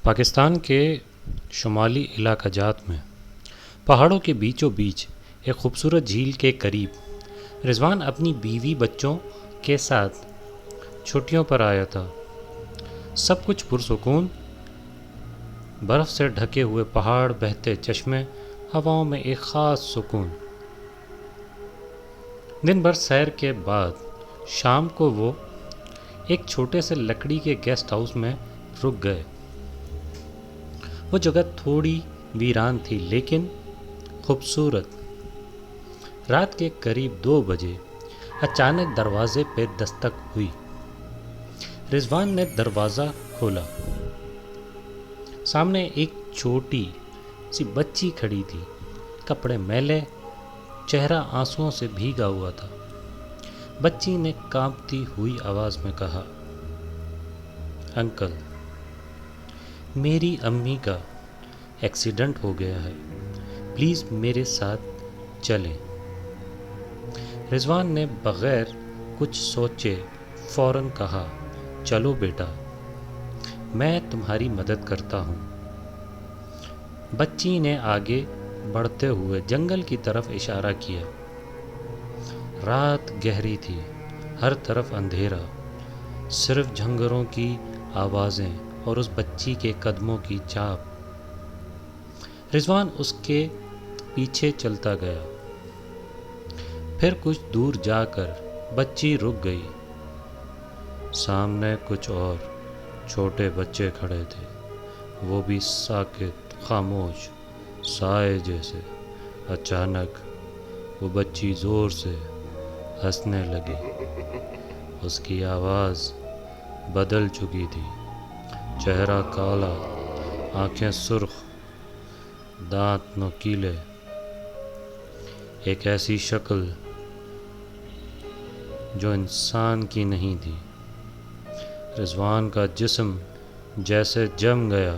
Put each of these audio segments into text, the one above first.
پاکستان کے شمالی علاقہ جات میں پہاڑوں کے بیچوں بیچ ایک خوبصورت جھیل کے قریب رضوان اپنی بیوی بچوں کے ساتھ چھٹیوں پر آیا تھا۔ سب کچھ پرسکون، برف سے ڈھکے ہوئے پہاڑ، بہتے چشمے، ہواؤں میں ایک خاص سکون۔ دن بھر سیر کے بعد شام کو وہ ایک چھوٹے سے لکڑی کے گیسٹ ہاؤس میں رک گئے۔ وہ جگہ تھوڑی ویران تھی لیکن خوبصورت۔ رات کے قریب 2 بجے اچانک دروازے پہ دستک ہوئی۔ رضوان نے دروازہ کھولا۔ سامنے ایک چھوٹی سی بچی کھڑی تھی، کپڑے میلے، چہرہ آنسوؤں سے بھیگا ہوا تھا۔ بچی نے کانپتی ہوئی آواز میں کہا، انکل، میری امی کا ایکسیڈنٹ ہو گیا ہے، پلیز میرے ساتھ چلیں۔ رضوان نے بغیر کچھ سوچے فوراً کہا، چلو بیٹا، میں تمہاری مدد کرتا ہوں۔ بچی نے آگے بڑھتے ہوئے جنگل کی طرف اشارہ کیا۔ رات گہری تھی، ہر طرف اندھیرا، صرف جھنگروں کی آوازیں اور اس بچی کے قدموں کی چاپ۔ رضوان اس کے پیچھے چلتا گیا۔ پھر کچھ دور جا کر بچی رک گئی۔ سامنے کچھ اور چھوٹے بچے کھڑے تھے، وہ بھی ساکت، خاموش، سائے جیسے۔ اچانک وہ بچی زور سے ہنسنے لگی۔ اس کی آواز بدل چکی تھی، چہرہ کالا، آنکھیں سرخ، دانت نوکیلے، ایک ایسی شکل جو انسان کی نہیں تھی۔ رضوان کا جسم جیسے جم گیا،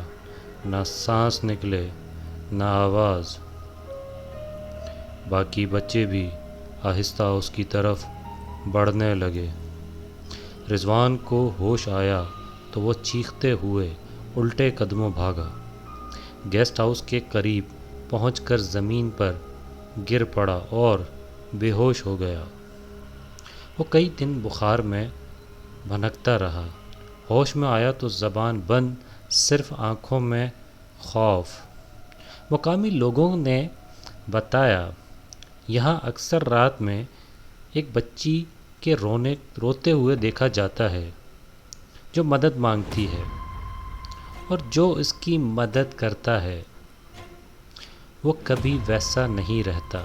نہ سانس نکلے، نہ آواز۔ باقی بچے بھی آہستہ اس کی طرف بڑھنے لگے۔ رضوان کو ہوش آیا تو وہ چیختے ہوئے الٹے قدموں بھاگا۔ گیسٹ ہاؤس کے قریب پہنچ کر زمین پر گر پڑا اور بے ہوش ہو گیا۔ وہ کئی دن بخار میں بھنکتا رہا۔ ہوش میں آیا تو زبان بند، صرف آنکھوں میں خوف۔ مقامی لوگوں نے بتایا، یہاں اکثر رات میں ایک بچی کے روتے ہوئے دیکھا جاتا ہے جو مدد مانگتی ہے، اور جو اس کی مدد کرتا ہے وہ کبھی ویسا نہیں رہتا۔